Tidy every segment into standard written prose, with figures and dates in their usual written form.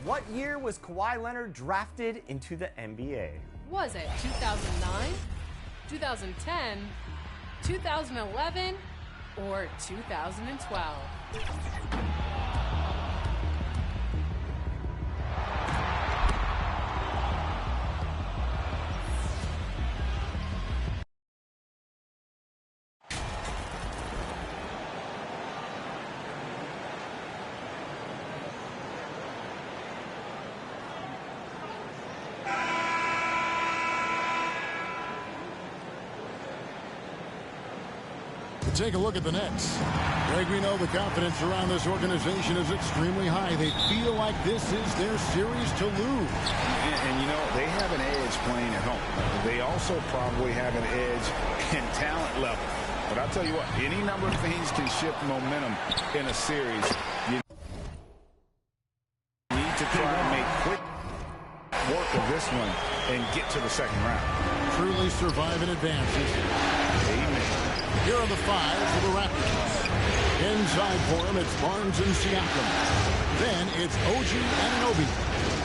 What year was Kawhi Leonard drafted into the NBA? Was it 2009, 2010, 2011, or 2012? Take a look at the Nets. Greg, we know the confidence around this organization is extremely high. They feel like this is their series to lose. And you know, they have an edge playing at home. They also probably have an edge in talent level. But I'll tell you what, any number of things can shift momentum in a series. You need to try to make quick work of this one and get to the second round. Truly survive in advances. Amen. Here are the five for the Raptors. Inside for him, it's Barnes and Siakam. Then it's OG Anunoby.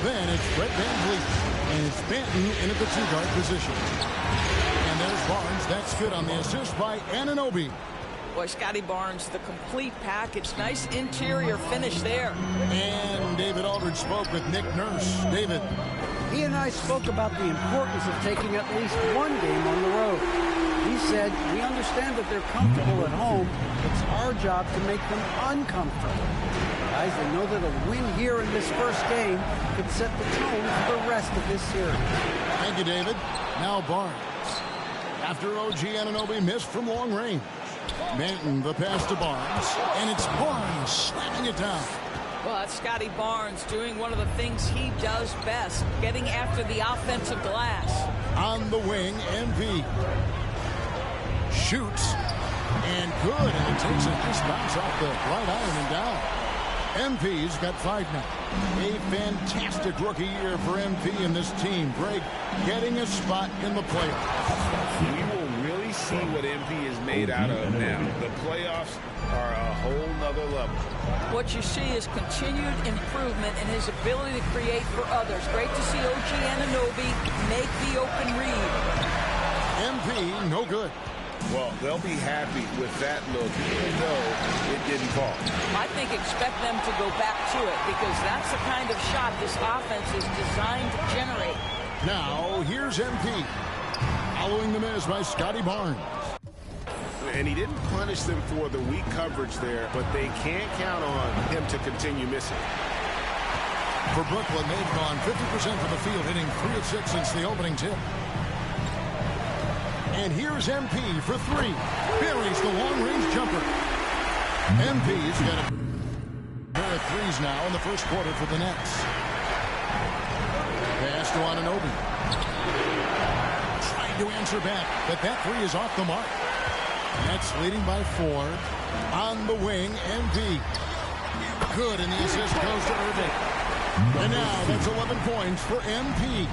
Then it's Fred VanVleet. And it's Banton in at the two-guard position. And there's Barnes. That's good on the assist by Anunoby. Boy, Scotty Barnes, the complete package. Nice interior finish there. And David Aldridge spoke with Nick Nurse. David. He and I spoke about the importance of taking at least one game on the road. He said, we understand that they're comfortable at home. It's our job to make them uncomfortable. Guys, they know that a win here in this first game could set the tone for the rest of this series. Thank you, David. Now Barnes. After OG Anunoby missed from long range. Banton the pass to Barnes. And it's Barnes slamming it down. Well, that's Scotty Barnes doing one of the things he does best, getting after the offensive glass. On the wing, MP. Shoots. And good. And it takes a nice bounce off the right iron and down. MP's got 5 now. A fantastic rookie year for MP and this team. Greg getting a spot in the playoffs. We will really see what MP is made out of now. The playoffs are a whole nother level. What you see is continued improvement in his ability to create for others. Great to see OG Anunoby make the open read. MP, no good. Well, they'll be happy with that look, even though it didn't fall. I think expect them to go back to it because that's the kind of shot this offense is designed to generate. Now, here's MP. Following the miss by Scotty Barnes. And he didn't punish them for the weak coverage there, but they can't count on him to continue missing. For Brooklyn, they've gone 50% from the field, hitting 3 of 6 since the opening tip. And here's MP for 3. Buries the long-range jumper. MP's got a pair of threes now in the first quarter for the Nets. Pass to Anunoby. Trying to answer back, but that 3 is off the mark. Nets leading by 4. On the wing, MP. Good, and the assist goes to Irving. And now that's 11 points for MP.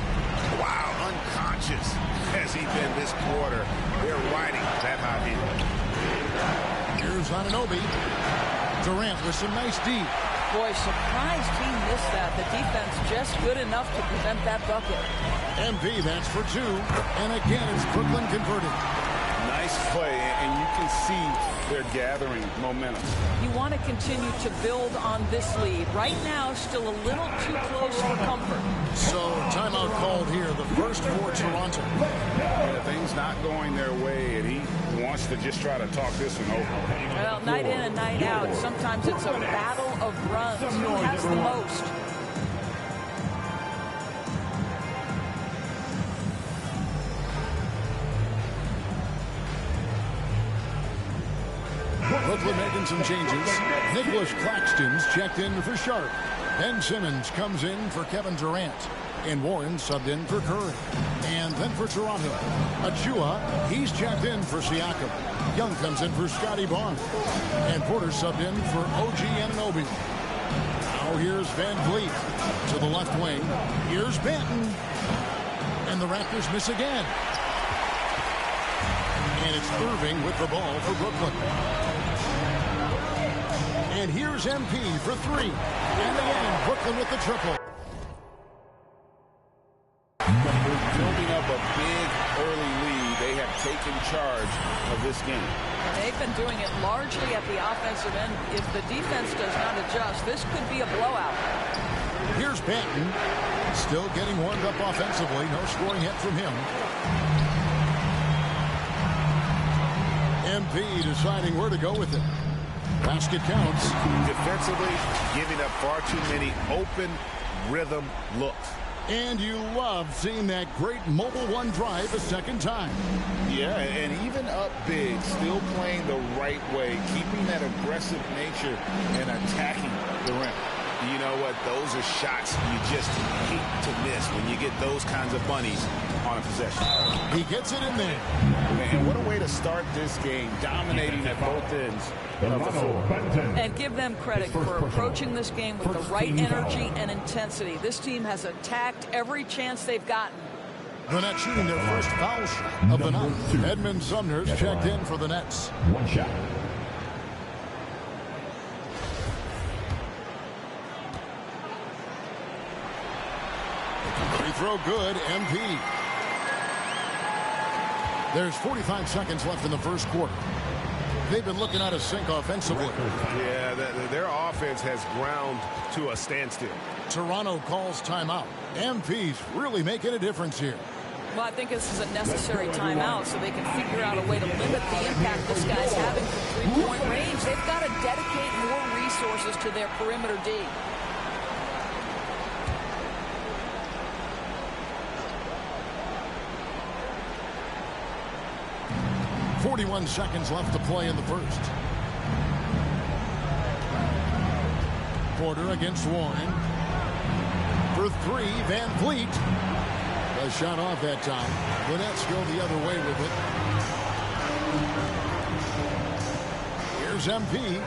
Wow, unconscious has he been this quarter. They're riding that hot heat. Here's Anunoby. Durant with some nice D. Boy, surprised he missed that. The defense just good enough to prevent that bucket. MP, that's for 2. And again, it's Brooklyn converted. Nice play, and you can see they're gathering momentum. You want to continue to build on this lead. Right now, still a little too close for comfort. So, timeout called here, the first for Toronto. Yeah, things not going their way, and he wants to just try to talk this one over. Well, night in and night out, sometimes it's a battle of runs. Who has the most? Brooklyn making some changes. Nicholas Claxton's checked in for Sharp. Ben Simmons comes in for Kevin Durant. And Warren subbed in for Curry. And then for Toronto, Achua, he's checked in for Siakam. Young comes in for Scotty Barnes. And Porter subbed in for OG Anunoby. Now here's VanVleet to the left wing. Here's Banton. And the Raptors miss again. And it's Irving with the ball for Brooklyn. And here's MP for 3. And again, Brooklyn with the triple. Building up a big early lead, they have taken charge of this game. They've been doing it largely at the offensive end. If the defense does not adjust, this could be a blowout. Here's Banton. Still getting warmed up offensively. No scoring hit from him. MP deciding where to go with it. Basket counts. Defensively, giving up far too many open rhythm looks. And you love seeing that great mobile one drive a second time. Yeah, and even up big, still playing the right way, keeping that aggressive nature and attacking the rim. You know what? Those are shots you just hate to miss when you get those kinds of bunnies on a possession. He gets it in there. And what a way to start this game, dominating at both ends of the floor. And give them credit for approaching this game with the right energy and intensity. This team has attacked every chance they've gotten. The Nets shooting their first foul shot of the night. Edmund Sumner's checked in for the Nets. One shot. Free throw good, MP. There's 45 seconds left in the first quarter. They've been looking out of sync offensively. Yeah, their offense has ground to a standstill. Toronto calls timeout. MP's really making a difference here. Well, I think this is a necessary timeout so they can figure out a way to limit the impact this guy's having from three-point range. They've got to dedicate more resources to their perimeter D. 41 seconds left to play in the first. Porter against Warren. For three, Van Vliet. A shot off that time. The Nets go the other way with it. Here's MP.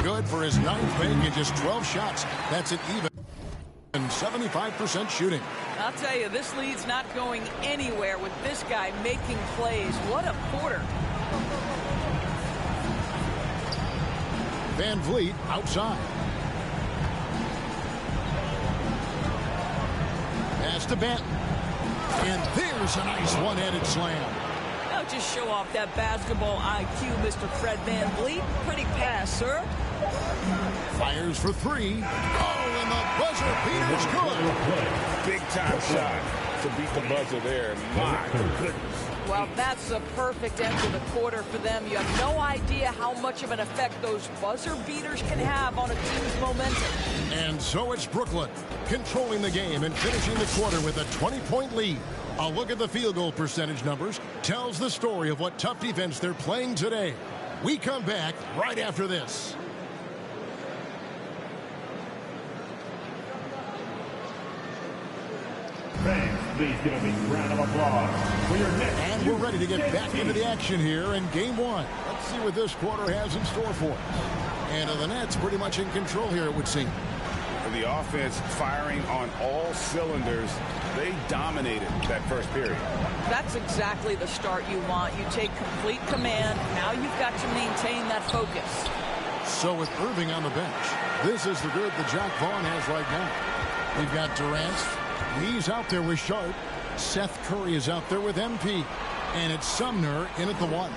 Good for his ninth make in just 12 shots. That's an even 75% shooting. I'll tell you, this lead's not going anywhere with this guy making plays. What a quarter. Van Vliet outside. Pass to Banton. And there's a nice one-handed slam. Now just show off that basketball IQ, Mr. Fred Van Vliet. Pretty pass, sir. Fires for three. Oh, and the buzzer beater's good. Big-time shot to beat the buzzer there. My goodness. Well, that's a perfect end to the quarter for them. You have no idea how much of an effect those buzzer beaters can have on a team's momentum. And so it's Brooklyn controlling the game and finishing the quarter with a 20-point lead. A look at the field goal percentage numbers tells the story of what tough defense they're playing today. We come back right after this. Fans, please give a big round of applause for your Nets. And we're ready to get back into the action here in game one. Let's see what this quarter has in store for us. And the Nets pretty much in control here, it would seem. The offense firing on all cylinders. They dominated that first period. That's exactly the start you want. You take complete command. Now you've got to maintain that focus. So with Irving on the bench, this is the group that Jacque Vaughn has right now. We've got Durant. He's out there with Sharp. Seth Curry is out there with MP. And it's Sumner in at the one.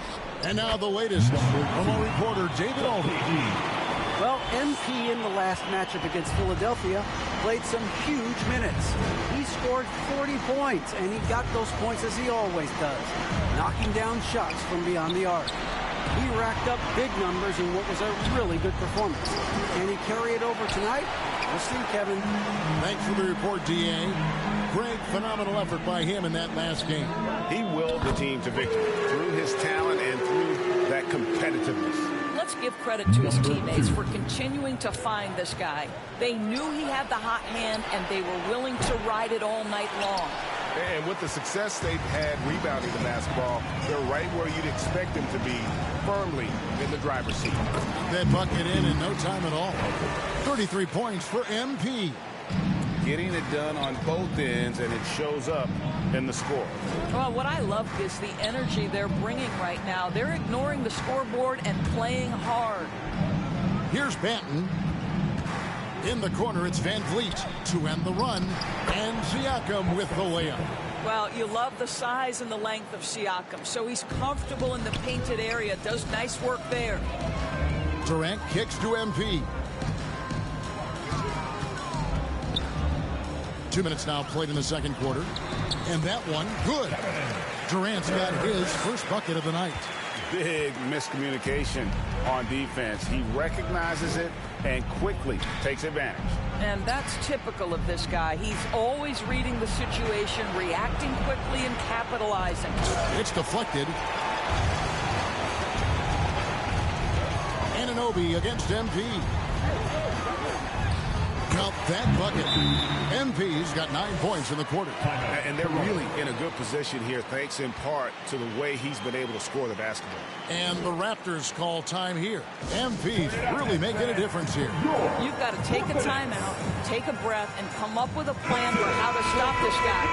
And now the latest from our reporter, David Aldridge. Well, MP in the last matchup against Philadelphia played some huge minutes. He scored 40 points, and he got those points as he always does, knocking down shots from beyond the arc. He racked up big numbers in what was a really good performance. Can he carry it over tonight? We'll see, Kevin. Thanks for the report, D.A. Great, phenomenal effort by him in that last game. He willed the team to victory through his talent and through that competitiveness. Let's give credit to his teammates for continuing to find this guy. They knew he had the hot hand, and they were willing to ride it all night long. And with the success they've had rebounding the basketball, they're right where you'd expect them to be, firmly in the driver's seat. That bucket in no time at all. 33 points for MP. Getting it done on both ends, and it shows up in the score. Well, what I love is the energy they're bringing right now. They're ignoring the scoreboard and playing hard. Here's Banton. In the corner, it's Van Vliet to end the run. And Siakam with the layup. Well, you love the size and the length of Siakam, so he's comfortable in the painted area, does nice work there. Durant kicks to MP. 2 minutes now played in the second quarter. And that one, good. Durant's got his first bucket of the night. Big miscommunication on defense. He recognizes it and quickly takes advantage. And that's typical of this guy. He's always reading the situation, reacting quickly, and capitalizing. It's deflected. Anunoby against MP. Count that bucket. MP's got 9 points in the quarter. And they're really in a good position here, thanks in part to the way he's been able to score the basketball. And the Raptors call time here. MP's really making a difference here. You've got to take a timeout, take a breath, and come up with a plan for how to stop this guy.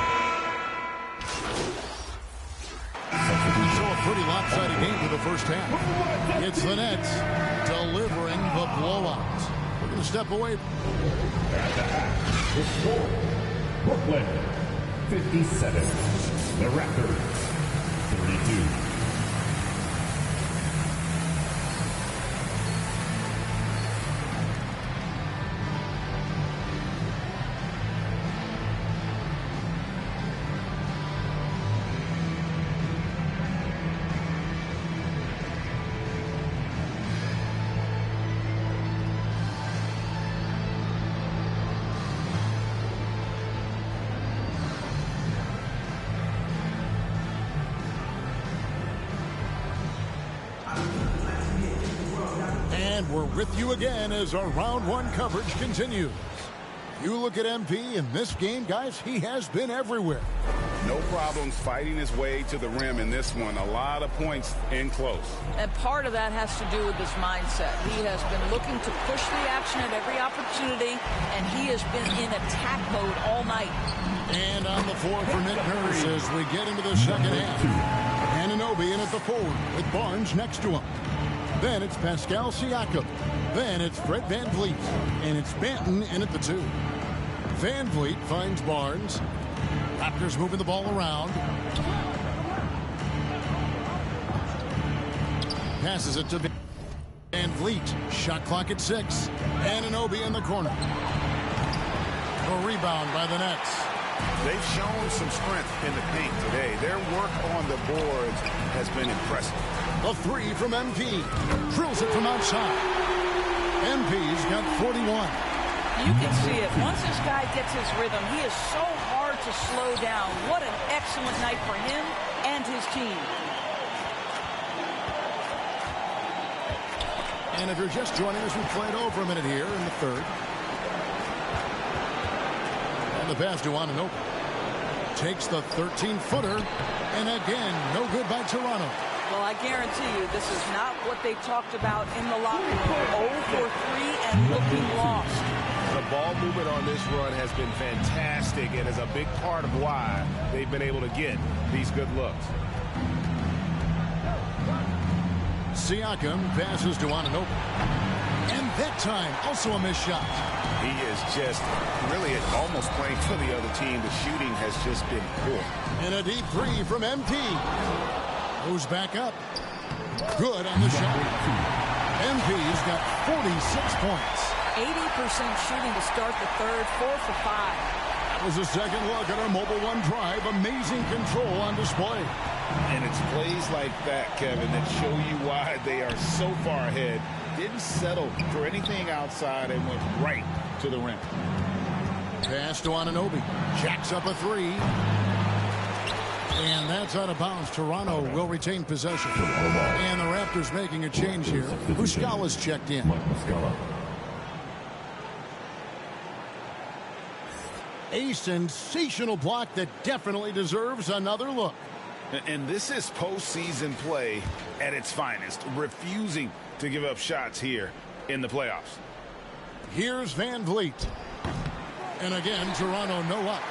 So a pretty lopsided game for the first half. It's the Nets delivering the blowout. We're going to step away. At the half, the score, Brooklyn 57, the Raptors 32. We're with you again as our round one coverage continues. You look at MP in this game, guys, he has been everywhere. No problems fighting his way to the rim in this one. A lot of points in close. And part of that has to do with his mindset. He has been looking to push the action at every opportunity, and he has been in attack mode all night. And on the floor for Nick Nurse as we get into the second half. Anunoby in at the forward with Barnes next to him. Then it's Pascal Siakam. Then it's Fred VanVleet. And it's Banton in at the 2. VanVleet finds Barnes. Raptors moving the ball around. Passes it to VanVleet. Shot clock at 6. Anunoby in the corner. A rebound by the Nets. They've shown some strength in the paint today. Their work on the boards has been impressive. A 3 from MP. Drills it from outside. MP's got 41. You can see it. Once this guy gets his rhythm, he is so hard to slow down. What an excellent night for him and his team. And if you're just joining us, we played over a minute here in the third. And the pass to Anunoby. Takes the 13-footer. And again, no good by Toronto. Well, I guarantee you this is not what they talked about in the locker room. 0 for 3 and looking lost. The ball movement on this run has been fantastic and is a big part of why they've been able to get these good looks. Siakam passes to Anunoby. And that time, also a missed shot. He is just really almost playing for the other team. The shooting has just been poor. And a deep 3 from MP. Goes back up. Good on the shot. MP's got 46 points. 80% shooting to start the third, 4 for 5. That was a second look at our Mobile One drive. Amazing control on display. And it's plays like that, Kevin, that show you why they are so far ahead. Didn't settle for anything outside and went right to the rim. Pass to Anunoby. Jacks up a 3. And that's out of bounds. Toronto will retain possession. And the Raptors making a change here. Muscala's checked in. A sensational block that definitely deserves another look. And this is postseason play at its finest. Refusing to give up shots here in the playoffs. Here's VanVleet. And again, Toronto no up.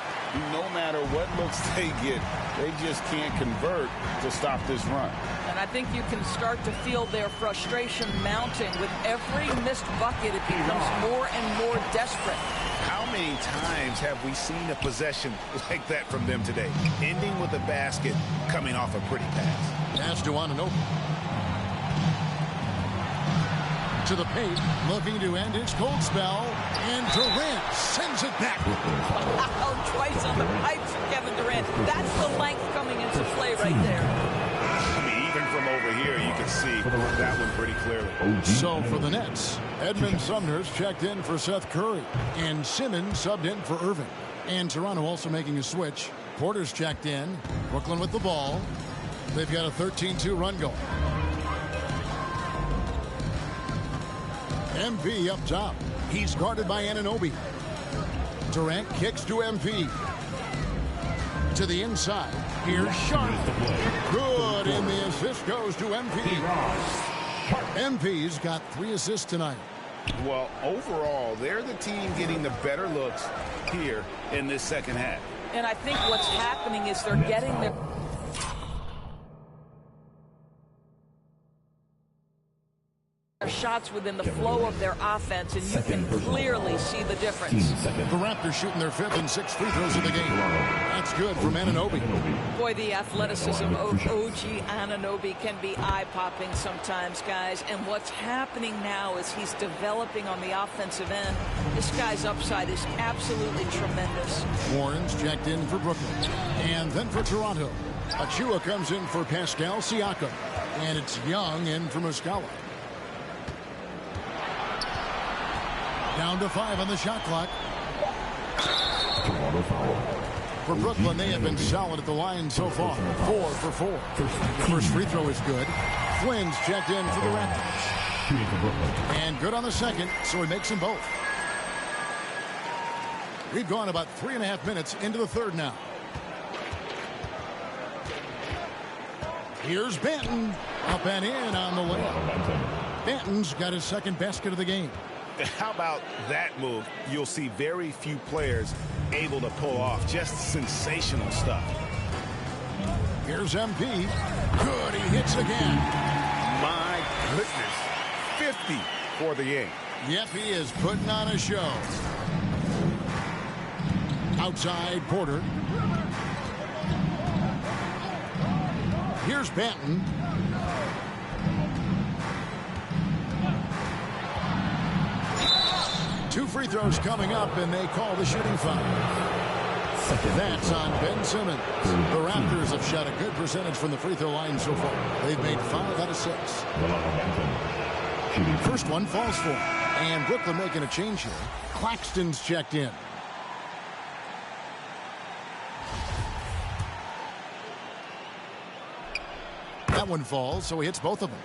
No matter what looks they get, they just can't convert to stop this run. And I think you can start to feel their frustration mounting. With every missed bucket, it becomes more and more desperate. How many times have we seen a possession like that from them today? Ending with a basket, coming off a pretty pass. Pass to Anunoby. To the paint, looking to end his cold spell, and Durant sends it back. Wow, twice on the pipes for Kevin Durant. That's the length coming into play right there. I mean, even from over here, you can see that one pretty clearly. So for the Nets, Edmund Sumner's checked in for Seth Curry, and Simmons subbed in for Irving. And Toronto also making a switch. Porter's checked in. Brooklyn with the ball. They've got a 13-2 run going. MP up top. He's guarded by Anunoby. Durant kicks to MP. To the inside. Here's Sharp. Good, and the assist goes to MP. MP's got 3 assists tonight. Well, overall, they're the team getting the better looks here in this second half. And I think what's happening is they're getting their shots within the flow of their offense, and you can clearly see the difference. The Raptors shooting their 5th and 6th free throws of the game. That's good from Anunoby. Boy, the athleticism of OG Anunoby can be eye-popping sometimes, guys. And what's happening now is he's developing on the offensive end. This guy's upside is absolutely tremendous. Warren's checked in for Brooklyn. And then for Toronto, Achua comes in for Pascal Siakam. And it's Young in for Muscala. Down to 5 on the shot clock. For Brooklyn, they have been solid at the line so far. 4 for 4. First free throw is good. Flynn's checked in for the Raptors. And good on the second, so he makes them both. We've gone about 3.5 minutes into the third now. Here's Banton. Up and in on the layup. Banton's got his second basket of the game. How about that move? You'll see very few players able to pull off just sensational stuff. Here's MP. Good, he hits again. My goodness. 50 for the game. Yep, he is putting on a show. Outside Porter. Here's Banton. Two free throws coming up, and they call the shooting foul. That's on Ben Simmons. The Raptors have shot a good percentage from the free throw line so far. They've made 5 out of 6. First one falls for him. And Brooklyn making a change here. Claxton's checked in. That one falls, so he hits both of them.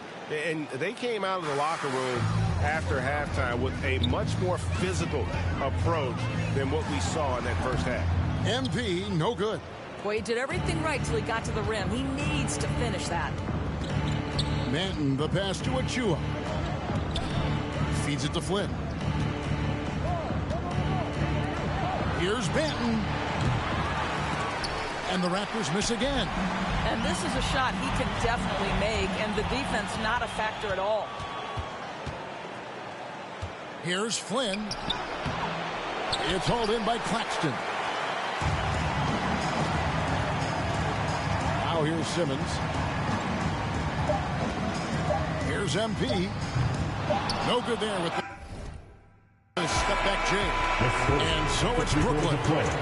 And they came out of the locker room after halftime with a much more physical approach than what we saw in that first half. MP, no good. Boy, he did everything right till he got to the rim. He needs to finish that. Manton, the pass to Achua. Feeds it to Flynn. Here's Banton. And the Raptors miss again. And this is a shot he can definitely make, and the defense not a factor at all. Here's Flynn. It's hauled in by Claxton. Now here's Simmons. Here's MP. No good there with the step back Jay. And so it's Brooklyn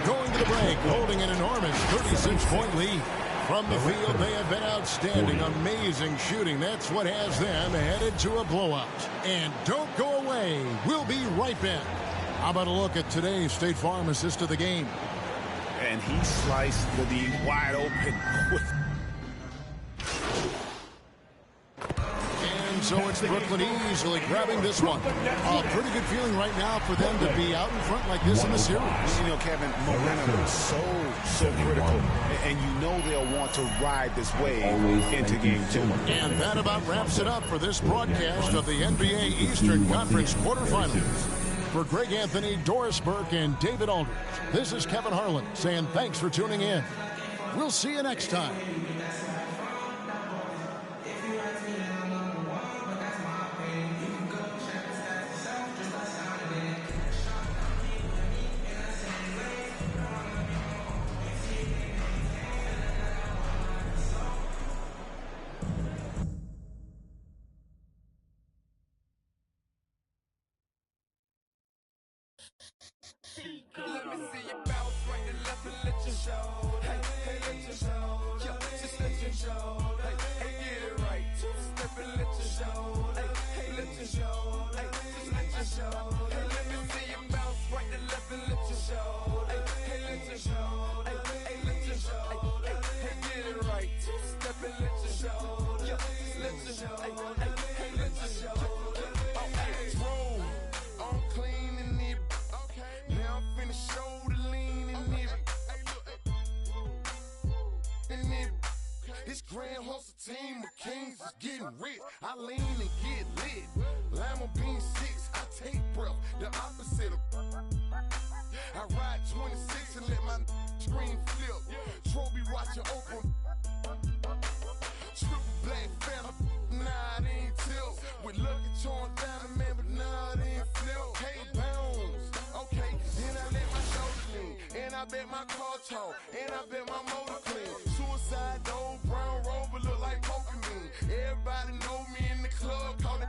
going to the break, holding an enormous 36-point lead. From the field, they have been outstanding, amazing shooting. That's what has them headed to a blowout. And don't go away. We'll be right back. How about a look at today's State Farm assist of the game? And he sliced the D wide open. And so it's Brooklyn easily grabbing this one. A pretty good feeling right now for them to be out in front like this in the series. You know, Kevin, momentum is so critical. And you know they'll want to ride this wave into game 2. And that about wraps it up for this broadcast of the NBA Eastern Conference quarterfinals. For Greg Anthony, Doris Burke, and David Aldridge, this is Kevin Harlan saying thanks for tuning in. We'll see you next time. Let me see you bounce right and left and let your show. Hey, hey, let your show. Yeah, just let your show. Hey, hey, get it right. Two-step and let your show. Hey, hey, let your show. Hey, just let your show. Hey, let me see you bounce right and left and let your show. Hey, hey, let your show. Hey, hey, let your show. Hey, hey, get it right. Two-step and let your show. Yeah, just let your show. Hey, hey, hey, let your show. Oh, hey, roll. I'm clean in it. Okay. Now I'm finna show the lean in it. In it. This grand hustle team of kings is getting rich. I lean and get lit. Lima bean 6, I take breath. The opposite of. I ride 26 and let my screen flip. Trophy watching open. Triple black phantom. Nah, it ain't tilt. With Lucky torn down the man, but nah, it ain't flip. Hey, bounce. Okay, then I let my shoulder lean. And I bet my car tall. And I bet my motor clean. Suicide door, brown rover look like Pokemon. Everybody know me in the club, call it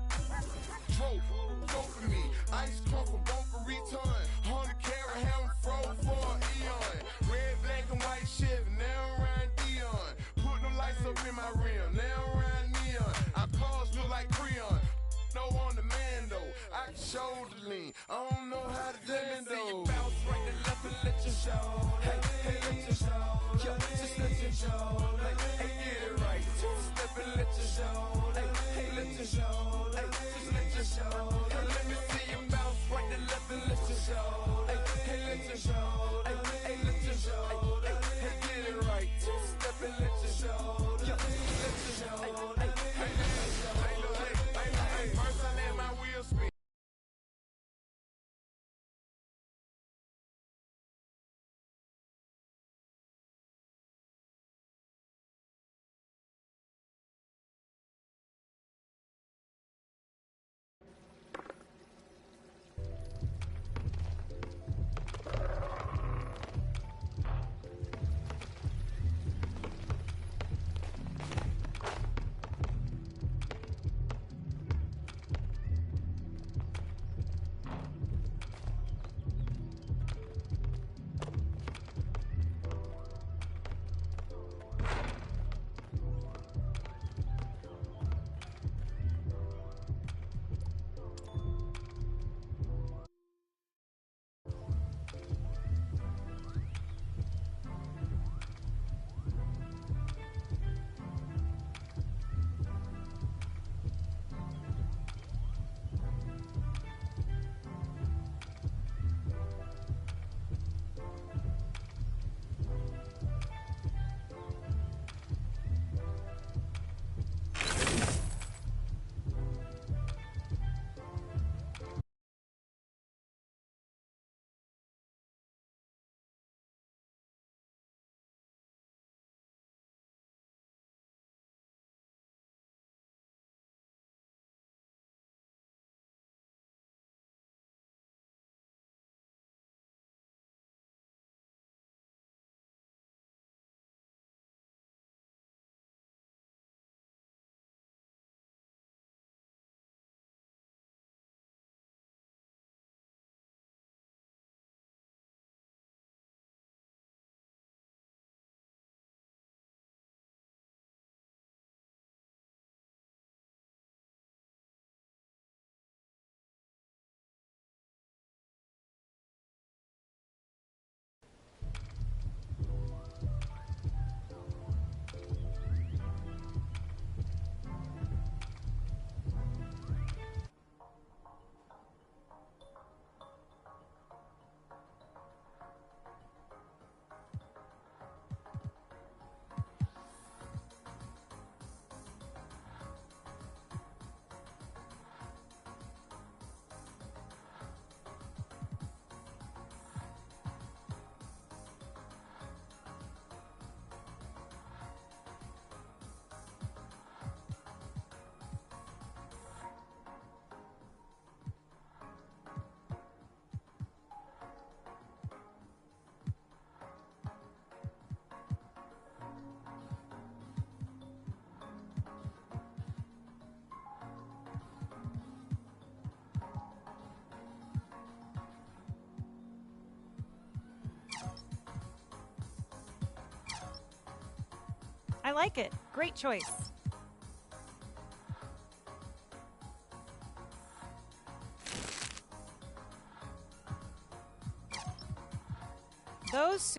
go for me. Ice crump for Boca Raton. 100 carat ham froze for an eon. Red, black, and white Chevy, now around Dion. Put them lights up in my rim, now around neon. Our cars look like Creon. No on the man though, I can shoulder lean. I don't know how to dance though. You bounce right and left and let your show. Hey, hey, let your show. Yeah, just let your show. Hey, hey, get it right. Two-step and let your show. Hey, hey, let your show. Hey, just let your show. Hey, let me see you bounce right and left and let your show. Hey, hey, let your show. Hey, hey, let your show. Hey, hey, get it right. Two-step and let your show. Yeah, just let your show. Hey, hey, let your show. Hey, first I let my wheels spin. I like it. Great choice. Those...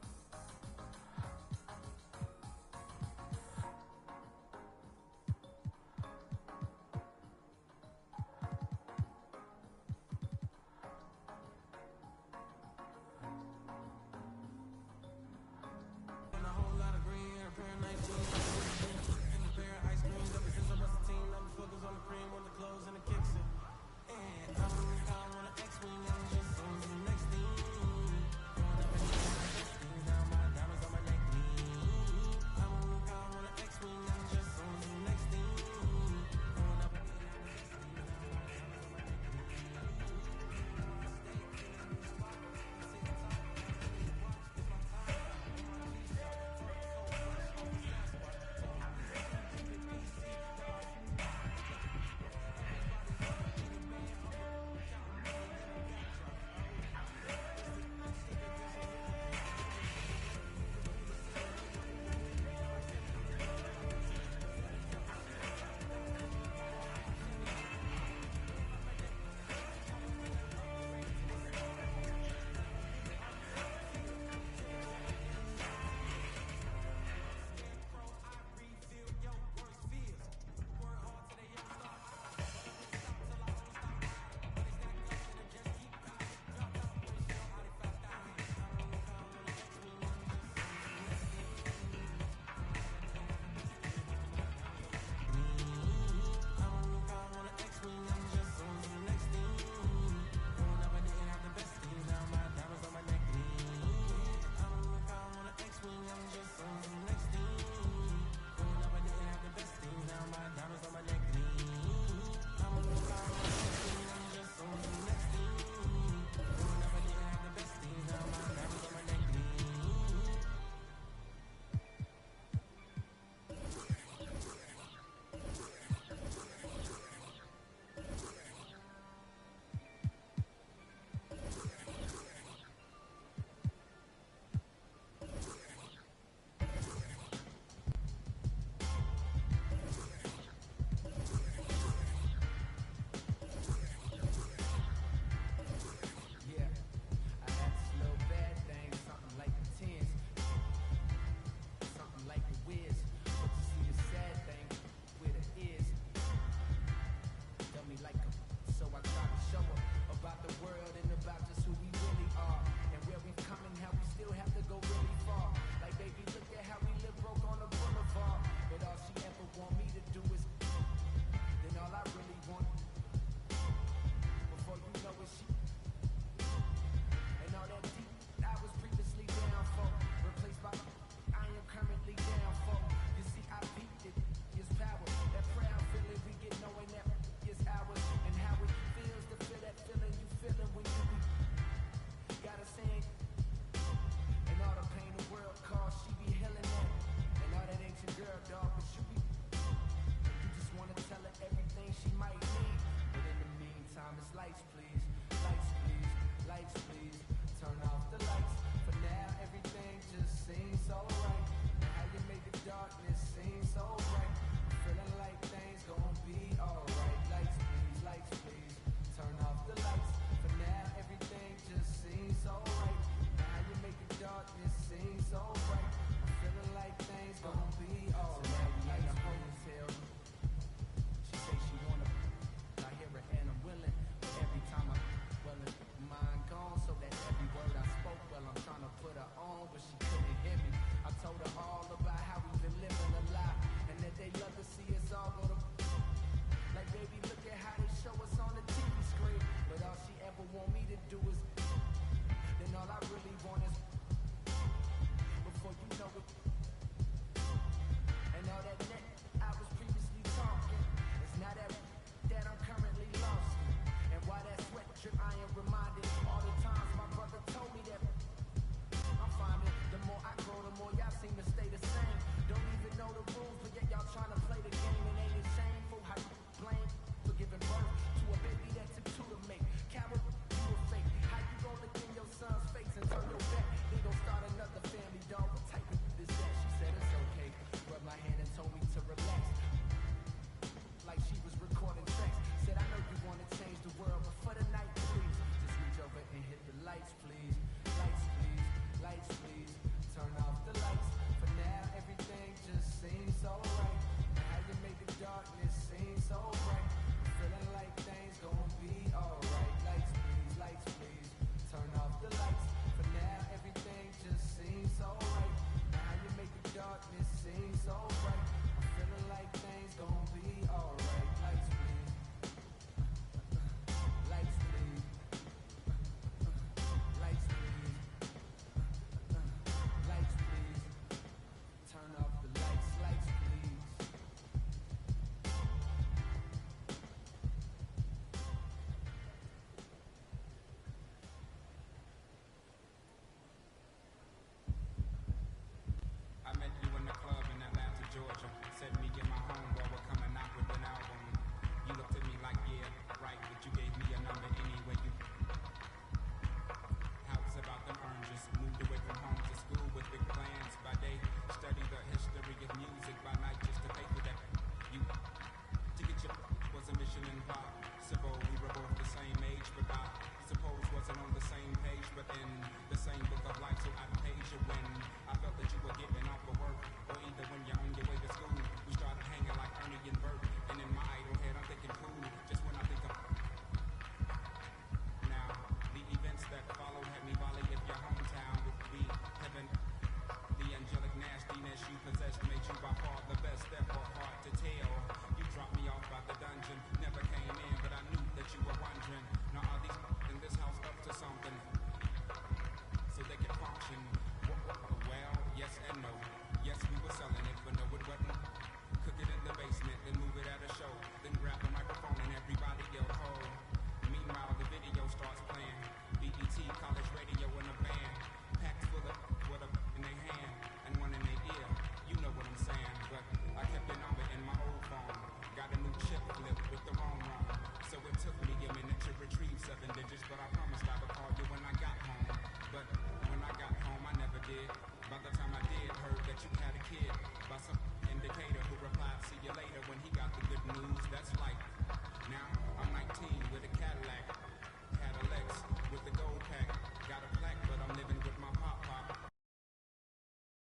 So I try to show her about the world and